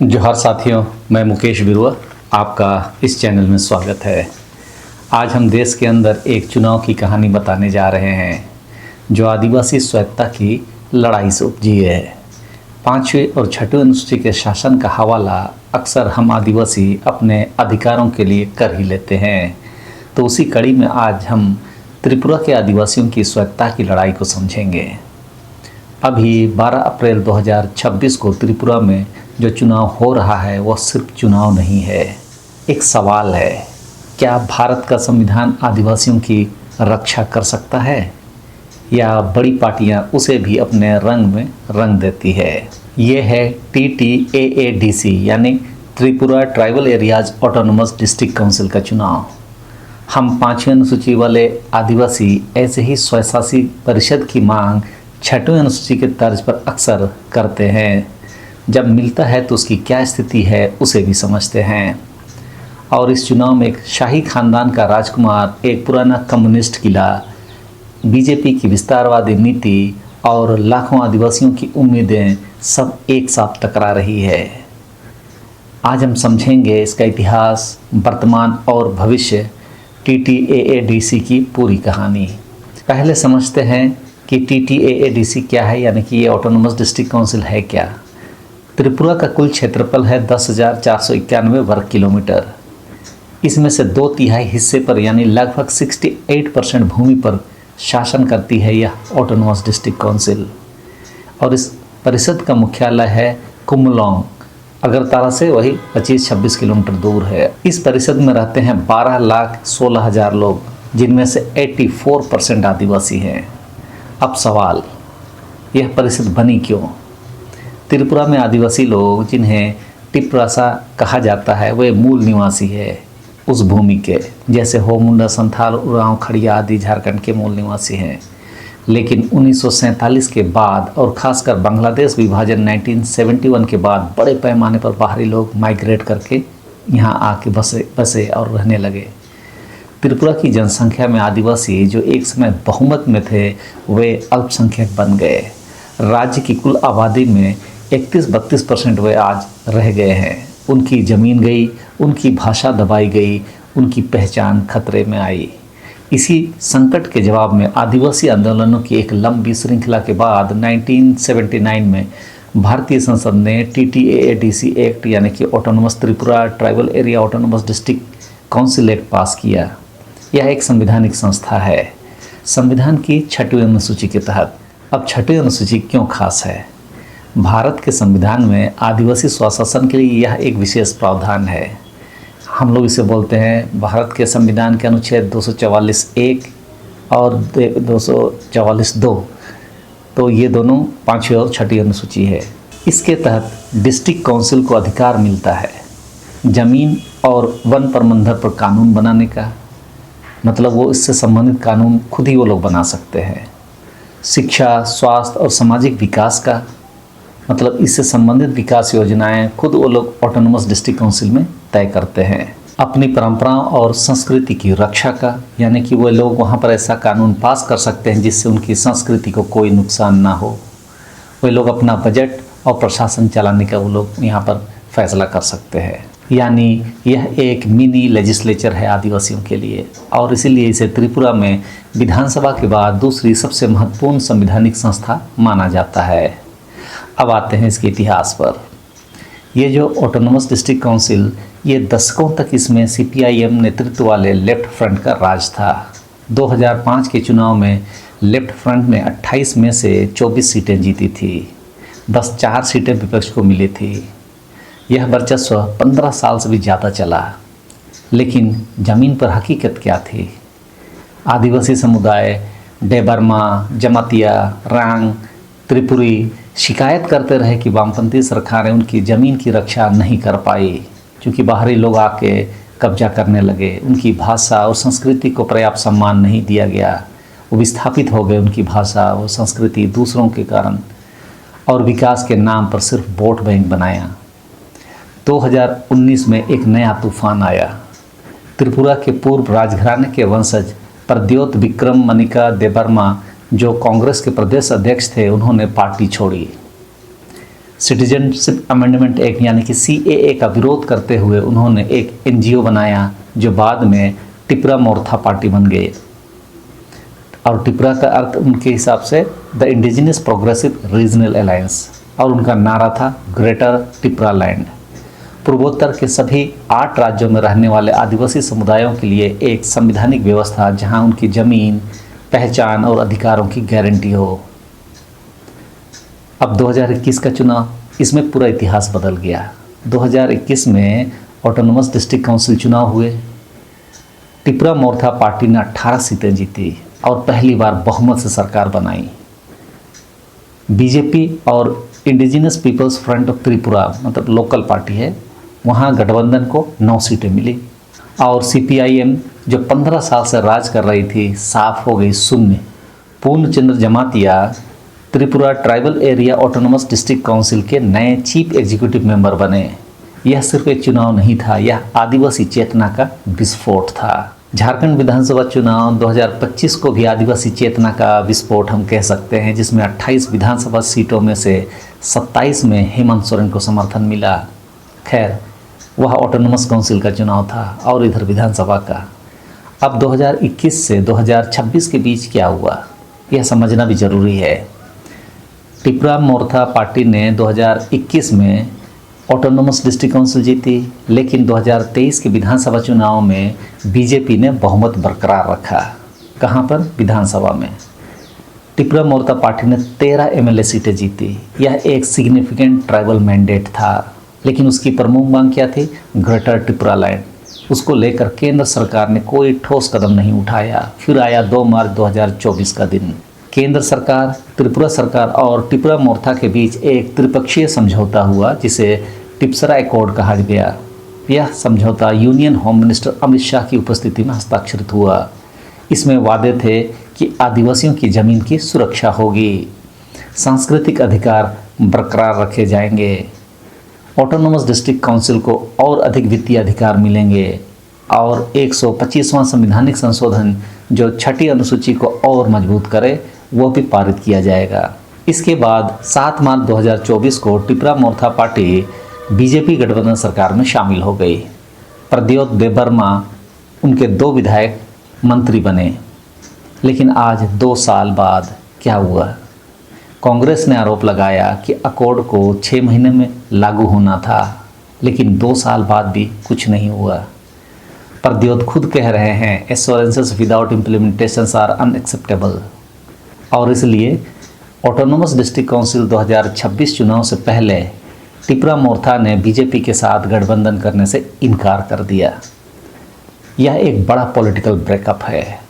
जोहार साथियों, मैं मुकेश बिरुआ, आपका इस चैनल में स्वागत है। आज हम देश के अंदर एक चुनाव की कहानी बताने जा रहे हैं जो आदिवासी स्वायत्तता की लड़ाई से उपजी है। 5वीं और 6वीं अनुसूची के शासन का हवाला अक्सर हम आदिवासी अपने अधिकारों के लिए कर ही लेते हैं। तो उसी कड़ी में आज हम त्रिपुरा के आदिवासियों की स्वायत्तता की लड़ाई को समझेंगे। अभी 12 अप्रैल 2026 को त्रिपुरा में जो चुनाव हो रहा है वह सिर्फ चुनाव नहीं है, एक सवाल है। क्या भारत का संविधान आदिवासियों की रक्षा कर सकता है या बड़ी पार्टियां उसे भी अपने रंग में रंग देती है? ये है TTAADC यानी Tripura tribal areas autonomous district council का चुनाव। हम 5वीं अनुसूची वाले आदिवासी ऐसे ही स्वशासी परिषद की मांग 6वीं अनुसूची के तर्ज पर अक्सर करते हैं। जब मिलता है तो उसकी क्या स्थिति है उसे भी समझते हैं। और इस चुनाव में एक शाही खानदान का राजकुमार, एक पुराना कम्युनिस्ट किला, बीजेपी की विस्तारवादी नीति और लाखों आदिवासियों की उम्मीदें सब एक साथ टकरा रही है। आज हम समझेंगे इसका इतिहास, वर्तमान और भविष्य, TTAADC की पूरी कहानी। पहले समझते हैं कि TTAADC क्या है, यानी कि ये ऑटोनोमस डिस्ट्रिक्ट काउंसिल है क्या। त्रिपुरा का कुल क्षेत्रफल है 10,491 वर्ग किलोमीटर। इसमें से 2/3 हिस्से पर यानी लगभग 68% भूमि पर शासन करती है यह ऑटोनोमस डिस्ट्रिक्ट काउंसिल। और इस परिषद का मुख्यालय है कुमलोंग, अगरतला से वही 25-26 किलोमीटर दूर है। इस परिषद में रहते हैं 12,16,000 लोग, जिनमें से 84% आदिवासी हैं। अब सवाल, यह परिषद बनी क्यों? त्रिपुरा में आदिवासी लोग, जिन्हें टिप्रासा कहा जाता है, वे मूल निवासी है उस भूमि के, जैसे हो मुंडा, संथाल, उरांव, खड़िया आदि झारखंड के मूल निवासी हैं। लेकिन 1947 के बाद और ख़ासकर बांग्लादेश विभाजन 1971 के बाद बड़े पैमाने पर बाहरी लोग माइग्रेट करके यहाँ आके बसे और रहने लगे। त्रिपुरा की जनसंख्या में आदिवासी जो एक समय बहुमत में थे वे अल्पसंख्यक बन गए। राज्य की कुल आबादी में 31-32% वे आज रह गए हैं। उनकी ज़मीन गई, उनकी भाषा दबाई गई, उनकी पहचान खतरे में आई। इसी संकट के जवाब में आदिवासी आंदोलनों की एक लंबी श्रृंखला के बाद 1979 में भारतीय संसद ने TTAADC एक्ट यानी कि autonomous Tripura tribal area autonomous district council act पास किया। यह एक संवैधानिक संस्था है संविधान की 6वीं अनुसूची के तहत। अब 6वीं अनुसूची क्यों खास है? भारत के संविधान में आदिवासी स्वशासन के लिए यह एक विशेष प्रावधान है। हम लोग इसे बोलते हैं भारत के संविधान के अनुच्छेद 244(1) और 244(2). तो ये दोनों 5वीं और 6वीं अनुसूची है। इसके तहत डिस्ट्रिक्ट काउंसिल को अधिकार मिलता है जमीन और वन प्रबंधन पर कानून बनाने का, मतलब वो इससे संबंधित कानून खुद ही वो लोग बना सकते हैं। शिक्षा, स्वास्थ्य और सामाजिक विकास का, मतलब इससे संबंधित विकास योजनाएं खुद वो लोग ऑटोनोमस डिस्ट्रिक्ट काउंसिल में तय करते हैं। अपनी परंपराओं और संस्कृति की रक्षा का, यानी कि वो लोग वहाँ पर ऐसा कानून पास कर सकते हैं जिससे उनकी संस्कृति को कोई नुकसान ना हो। वे लोग अपना बजट और प्रशासन चलाने का वो लोग यहाँ पर फैसला कर सकते हैं। यानी यह एक मिनी लेजिस्लेचर है आदिवासियों के लिए, और इसीलिए इसे त्रिपुरा में विधानसभा के बाद दूसरी सबसे महत्वपूर्ण संवैधानिक संस्था माना जाता है। अब आते हैं इसके इतिहास पर। ये जो ऑटोनोमस डिस्ट्रिक्ट काउंसिल, ये दशकों तक इसमें CPIM नेतृत्व वाले लेफ्ट फ्रंट का राज था। 2005 के चुनाव में लेफ्ट फ्रंट ने 28 में से 24 सीटें जीती थी, बस 4 सीटें विपक्ष को मिली थी। यह वर्चस्व 15 साल से भी ज़्यादा चला। लेकिन ज़मीन पर हकीकत क्या थी? आदिवासी समुदाय डेबर्मा, जमातिया, रांग, त्रिपुरी शिकायत करते रहे कि वामपंथी सरकारें उनकी ज़मीन की रक्षा नहीं कर पाई, क्योंकि बाहरी लोग आके कब्जा करने लगे। उनकी भाषा और संस्कृति को पर्याप्त सम्मान नहीं दिया गया। वो विस्थापित हो गए, उनकी भाषा और संस्कृति दूसरों के कारण, और विकास के नाम पर सिर्फ वोट बैंक बनाया। 2019 में एक नया तूफान आया। त्रिपुरा के पूर्व राजघराने के वंशज प्रद्योत विक्रम मनिका देबर्मा, जो कांग्रेस के प्रदेश अध्यक्ष थे, उन्होंने पार्टी छोड़ी। सिटीजनशिप अमेंडमेंट एक्ट यानी कि CAA का विरोध करते हुए उन्होंने एक NGO बनाया जो बाद में टिपरा मोर्था पार्टी बन गए। और टिपरा का अर्थ उनके हिसाब से the indigenous progressive regional alliance, और उनका नारा था ग्रेटर टिपरा लैंड। पूर्वोत्तर के सभी 8 राज्यों में रहने वाले आदिवासी समुदायों के लिए एक संवैधानिक व्यवस्था जहां उनकी जमीन, पहचान और अधिकारों की गारंटी हो। अब 2021 का चुनाव, इसमें पूरा इतिहास बदल गया। 2021 में ऑटोनोमस डिस्ट्रिक्ट काउंसिल चुनाव हुए। टिपरा मोर्था पार्टी ने 18 सीटें जीती और पहली बार बहुमत से सरकार बनाई। बीजेपी और indigenous Peoples Front of Tripura, मतलब लोकल पार्टी है, वहाँ गठबंधन को 9 सीटें मिली। और CPIM जो 15 साल से राज कर रही थी, साफ हो गई शून्य। Purnachandra Jamatia Tripura tribal area autonomous district council के नए चीफ एग्जीक्यूटिव मेंबर बने। यह सिर्फ एक चुनाव नहीं था, यह आदिवासी चेतना का विस्फोट था। झारखंड विधानसभा चुनाव 2025 को भी आदिवासी चेतना का विस्फोट हम कह सकते हैं, जिसमें 28 विधानसभा सीटों में से 27 में हेमंत सोरेन को समर्थन मिला। खैर, वह ऑटोनोमस काउंसिल का चुनाव था और इधर विधानसभा का। अब 2021 से 2026 के बीच क्या हुआ, यह समझना भी जरूरी है। टिपरा मोर्था पार्टी ने 2021 में ऑटोनोमस डिस्ट्रिक्ट काउंसिल जीती, लेकिन 2023 के विधानसभा चुनाव में बीजेपी ने बहुमत बरकरार रखा। कहाँ पर? विधानसभा में। टिपरा मोर्था पार्टी ने 13 MLA सीटें जीती। यह एक सिग्निफिकेंट ट्राइबल मैंडेट था, लेकिन उसकी प्रमुख मांग क्या थी? Greater Tipra land. उसको लेकर केंद्र सरकार ने कोई ठोस कदम नहीं उठाया। फिर आया 2 मार्च 2024 का दिन। केंद्र सरकार, त्रिपुरा सरकार और टिपरा मोर्था के बीच एक त्रिपक्षीय समझौता हुआ, जिसे टिप्सरा एकॉर्ड कहा गया। यह समझौता union home minister Amit Shah की उपस्थिति में हस्ताक्षरित हुआ। इसमें वादे थे कि आदिवासियों की ज़मीन की सुरक्षा होगी, सांस्कृतिक अधिकार बरकरार रखे जाएंगे, ऑटोनोमस डिस्ट्रिक्ट काउंसिल को और अधिक वित्तीय अधिकार मिलेंगे और 125वां संवैधानिक संशोधन जो 6ठी अनुसूची को और मजबूत करे वो भी पारित किया जाएगा। इसके बाद 7 मार्च 2024 को टिपरा मोर्था पार्टी बीजेपी गठबंधन सरकार में शामिल हो गई। प्रद्योत देबबर्मा उनके 2 विधायक मंत्री बने। लेकिन आज 2 साल बाद क्या हुआ? कांग्रेस ने आरोप लगाया कि अकॉर्ड को 6 महीने में लागू होना था, लेकिन 2 साल बाद भी कुछ नहीं हुआ। प्रद्योत खुद कह रहे हैं assurances without implementations are unacceptable, और इसलिए ऑटोनोमस डिस्ट्रिक्ट काउंसिल 2026 चुनाव से पहले टिपरा मोर्था ने बीजेपी के साथ गठबंधन करने से इनकार कर दिया। यह एक बड़ा पॉलिटिकल ब्रेकअप है।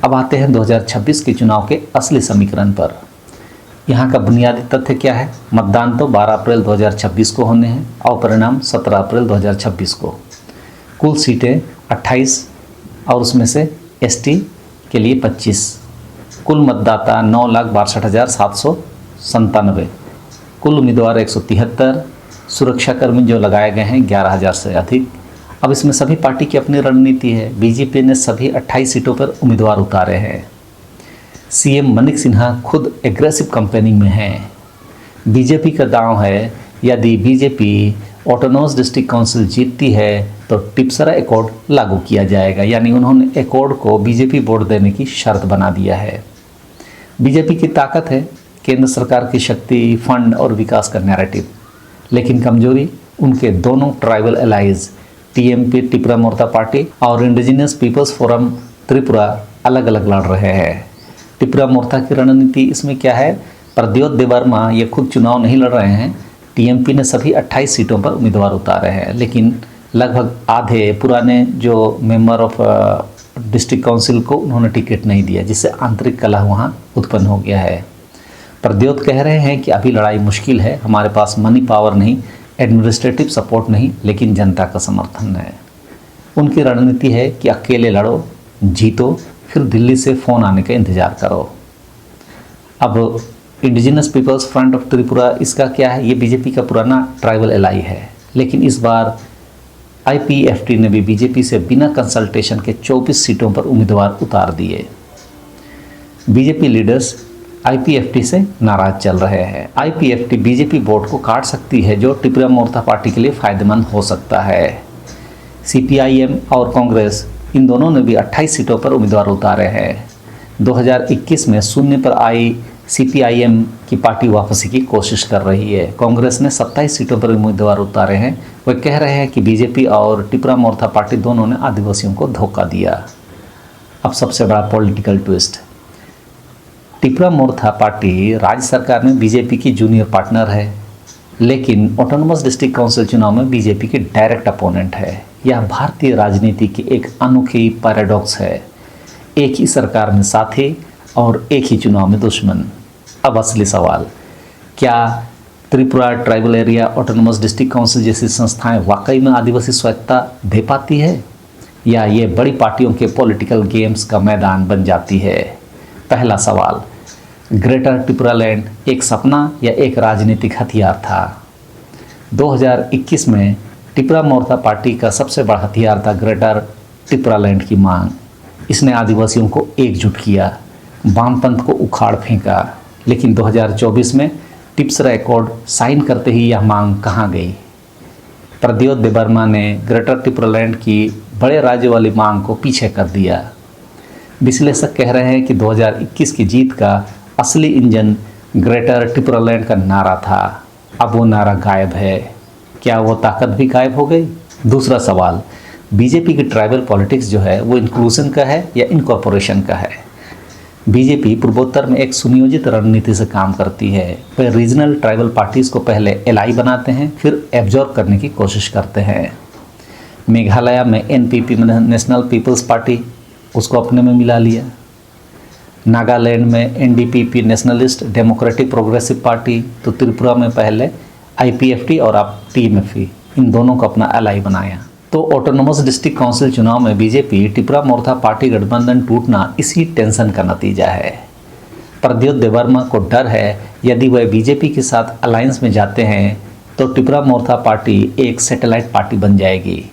अब आते हैं 2026 के चुनाव के असली समीकरण पर। यहाँ का बुनियादी तथ्य क्या है? मतदान तो 12 अप्रैल 2026 को होने हैं और परिणाम 17 अप्रैल 2026 को। कुल सीटें 28 और उसमें से ST के लिए 25। कुल मतदाता 9,62,797। कुल उम्मीदवार 173। सुरक्षाकर्मी जो लगाए गए हैं 11,000 से अधिक। अब इसमें सभी पार्टी की अपनी रणनीति है। बीजेपी ने सभी 28 सीटों पर उम्मीदवार उतारे हैं। CM मनिक सिन्हा खुद एग्रेसिव कैंपेनिंग में हैं। बीजेपी का दांव है यदि बीजेपी ऑटोनोमस डिस्ट्रिक्ट काउंसिल जीतती है तो टिप्सरा एकॉर्ड लागू किया जाएगा, यानी उन्होंने एकॉर्ड को बीजेपी वोट देने की शर्त बना दिया है। बीजेपी की ताकत है केंद्र सरकार की शक्ति, फंड और विकास का नैरेटिव, लेकिन कमजोरी उनके दोनों tribal allies TMP Tipra Motha party और इंडिजिनस पीपल्स फोरम त्रिपुरा अलग अलग लड़ रहे हैं। टिपरा मोर्था की रणनीति इसमें क्या है? प्रद्योत देबबर्मा ये खुद चुनाव नहीं लड़ रहे हैं। TMP ने सभी 28 सीटों पर उम्मीदवार उतारे हैं, लेकिन लगभग आधे पुराने जो मेंबर ऑफ डिस्ट्रिक्ट काउंसिल को उन्होंने टिकट नहीं दिया, जिससे आंतरिक कलह वहाँ उत्पन्न हो गया है। प्रद्योत कह रहे हैं कि अभी लड़ाई मुश्किल है, हमारे पास मनी पावर नहीं, एडमिनिस्ट्रेटिव सपोर्ट नहीं, लेकिन जनता का समर्थन है। उनकी रणनीति है कि अकेले लड़ो, जीतो, फिर दिल्ली से फ़ोन आने का इंतज़ार करो। अब Indigenous Peoples Front of Tripura, इसका क्या है? ये बीजेपी का पुराना ट्राइबल एलाई है, लेकिन इस बार IPFT ने भी बीजेपी से बिना कंसल्टेशन के 24 सीटों पर उम्मीदवार उतार दिए। बीजेपी लीडर्स आईपीएफटी से नाराज चल रहे हैं। आईपीएफटी बीजेपी वोट को काट सकती है, जो त्रिपुरा मोर्चा पार्टी के लिए फायदेमंद हो सकता है। सीपीआईएम और कांग्रेस इन दोनों ने भी 28 सीटों पर उम्मीदवार उतारे हैं। 2021 में शून्य पर आई सीपीआईएम की पार्टी वापसी की कोशिश कर रही है। कांग्रेस ने 27 सीटों पर उम्मीदवार उतारे हैं। वे कह रहे हैं कि बीजेपी और त्रिपुरा मोर्चा पार्टी दोनों ने आदिवासियों को धोखा दिया। अब सबसे बड़ा पॉलिटिकल ट्विस्ट, त्रिपुरा मोर्चा पार्टी राज्य सरकार में बीजेपी की जूनियर पार्टनर है, लेकिन ऑटोनोमस डिस्ट्रिक्ट काउंसिल चुनाव में बीजेपी की डायरेक्ट अपोनेंट है। यह भारतीय राजनीति की एक अनोखी पैराडॉक्स है, एक ही सरकार में साथी और एक ही चुनाव में दुश्मन। अब असली सवाल, क्या Tripura tribal area autonomous district council जैसी संस्थाएं वाकई में आदिवासी स्वायत्तता दे पाती है, या ये बड़ी पार्टियों के पॉलिटिकल गेम्स का मैदान बन जाती है? पहला सवाल, ग्रेटर त्रिपुरालैंड एक सपना या एक राजनीतिक हथियार था? 2021 में त्रिपुरा मोर्चा पार्टी का सबसे बड़ा हथियार था ग्रेटर त्रिपुरालैंड की मांग। इसने आदिवासियों को एकजुट किया, वामपंथ को उखाड़ फेंका। लेकिन 2024 में टिप्स अकॉर्ड साइन करते ही यह मांग कहाँ गई? प्रद्योत देबबर्मा ने ग्रेटर त्रिपुरालैंड की बड़े राज्य वाली मांग को पीछे कर दिया। विश्लेषक कह रहे हैं कि 2021 की जीत का असली इंजन ग्रेटर त्रिपुरालैंड का नारा था। अब वो नारा गायब है। क्या वो ताकत भी गायब हो गई? दूसरा सवाल, बीजेपी की ट्राइबल पॉलिटिक्स जो है वो इंक्लूजन का है या इनकॉर्पोरेशन का है? बीजेपी पूर्वोत्तर में एक सुनियोजित रणनीति से काम करती है। वे रीजनल ट्राइबल पार्टीज को पहले एलाई बनाते हैं, फिर एब्जॉर्ब करने की कोशिश करते हैं। मेघालय में एनपीपी नेशनल पीपल्स पार्टी, उसको अपने में मिला लिया। नागालैंड में NDPP nationalist democratic progressive party, तो त्रिपुरा में पहले आईपीएफटी और अब टीएमएफई, इन दोनों को अपना एलाई बनाया। तो ऑटोनोमस डिस्ट्रिक्ट काउंसिल चुनाव में बीजेपी त्रिपुरा मोर्चा पार्टी गठबंधन टूटना इसी टेंशन का नतीजा है। प्रद्योत देबबर्मा को डर है, यदि वह बीजेपी के साथ अलायंस में जाते हैं तो त्रिपुरा मोर्चा पार्टी एक सैटेलाइट पार्टी बन जाएगी।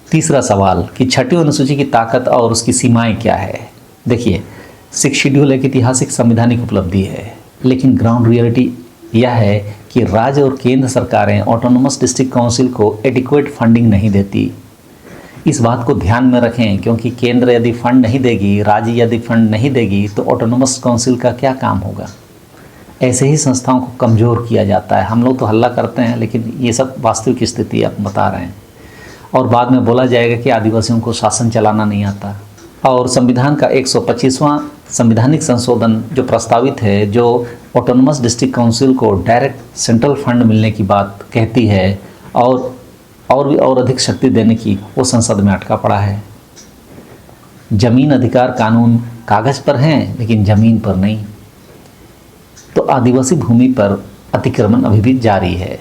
तीसरा सवाल कि छठी अनुसूची की ताकत और उसकी सीमाएं क्या है? देखिए, 6 शेड्यूल एक ऐतिहासिक संवैधानिक उपलब्धि है, लेकिन ग्राउंड रियलिटी यह है कि राज्य और केंद्र सरकारें ऑटोनोमस डिस्ट्रिक्ट काउंसिल को एडिक्वेट फंडिंग नहीं देती। इस बात को ध्यान में रखें, क्योंकि केंद्र यदि फंड नहीं देगी, राज्य यदि फंड नहीं देगी, तो ऑटोनोमस काउंसिल का क्या काम होगा? ऐसे ही संस्थाओं को कमज़ोर किया जाता है। हम लोग तो हल्ला करते हैं, लेकिन ये सब वास्तविक स्थिति आप बता रहे हैं। और बाद में बोला जाएगा कि आदिवासियों को शासन चलाना नहीं आता। और संविधान का 125वां संविधानिक संशोधन जो प्रस्तावित है, जो ऑटोनोमस डिस्ट्रिक्ट काउंसिल को डायरेक्ट सेंट्रल फंड मिलने की बात कहती है और भी और अधिक शक्ति देने की, वो संसद में अटका पड़ा है। जमीन अधिकार कानून कागज पर हैं, लेकिन जमीन पर नहीं। तो आदिवासी भूमि पर अतिक्रमण अभी भी जारी है।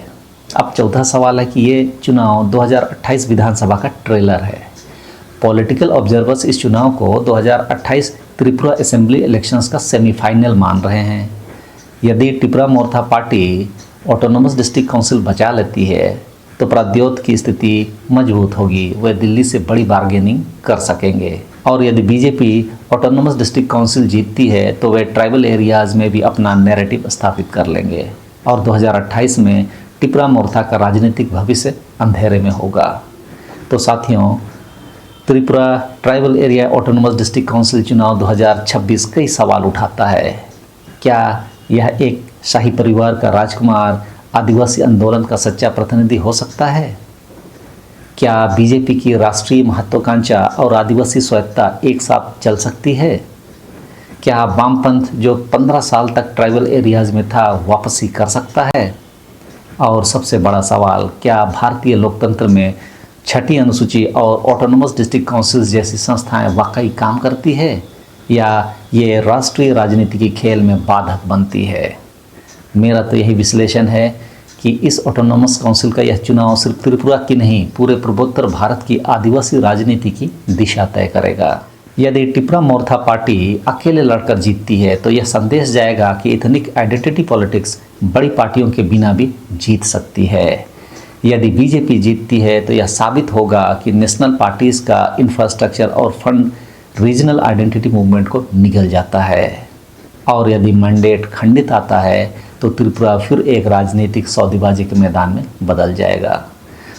अब चौथा सवाल है कि ये चुनाव 2028 विधानसभा का ट्रेलर है। पॉलिटिकल ऑब्जर्वर्स इस चुनाव को 2028 त्रिपुरा असेंबली इलेक्शंस का सेमीफाइनल मान रहे हैं। यदि त्रिपुरा मोर्चा पार्टी ऑटोनोमस डिस्ट्रिक्ट काउंसिल बचा लेती है तो प्रद्योत की स्थिति मजबूत होगी, वह दिल्ली से बड़ी बार्गेनिंग कर सकेंगे। और यदि बीजेपी ऑटोनोमस डिस्ट्रिक्ट काउंसिल जीतती है तो वे ट्राइबल एरियाज़ में भी अपना नैरेटिव स्थापित कर लेंगे और 2028 में त्रिपुरा मोर्चा का राजनीतिक भविष्य अंधेरे में होगा। तो साथियों, Tripura tribal area autonomous district council चुनाव 2026 कई सवाल उठाता है। क्या यह एक शाही परिवार का राजकुमार आदिवासी आंदोलन का सच्चा प्रतिनिधि हो सकता है? क्या बीजेपी की राष्ट्रीय महत्वाकांक्षा और आदिवासी स्वायत्तता एक साथ चल सकती है? क्या वामपंथ जो 15 साल तक ट्राइबल एरियाज़ में था वापसी कर सकता है? और सबसे बड़ा सवाल, क्या भारतीय लोकतंत्र में छठी अनुसूची और ऑटोनोमस डिस्ट्रिक्ट काउंसिल्स जैसी संस्थाएं वाकई काम करती है, या ये राष्ट्रीय राजनीति की खेल में बाधक बनती है? मेरा तो यही विश्लेषण है कि इस ऑटोनोमस काउंसिल का यह चुनाव सिर्फ त्रिपुरा की नहीं, पूरे पूर्वोत्तर भारत की आदिवासी राजनीति की दिशा तय करेगा। यदि त्रिपुरा मोर्चा पार्टी अकेले लड़कर जीतती है तो यह संदेश जाएगा कि एथनिक आइडेंटिटी पॉलिटिक्स बड़ी पार्टियों के बिना भी जीत सकती है। यदि बीजेपी जीतती है तो यह साबित होगा कि नेशनल पार्टीज़ का इंफ्रास्ट्रक्चर और फंड रीजनल आइडेंटिटी मूवमेंट को निगल जाता है। और यदि मैंडेट खंडित आता है तो त्रिपुरा फिर एक राजनीतिक सौदेबाजी के मैदान में बदल जाएगा।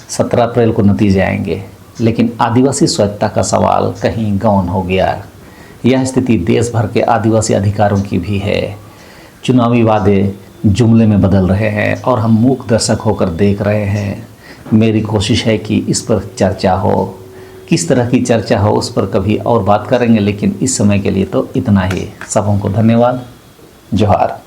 17 अप्रैल को नतीजे आएंगे, लेकिन आदिवासी स्वायत्तता का सवाल कहीं गौन हो गया। यह स्थिति देश भर के आदिवासी अधिकारों की भी है। चुनावी वादे जुमले में बदल रहे हैं और हम मूक दर्शक होकर देख रहे हैं। मेरी कोशिश है कि इस पर चर्चा हो। किस तरह की चर्चा हो उस पर कभी और बात करेंगे, लेकिन इस समय के लिए तो इतना ही। सबों को धन्यवाद। जोहार।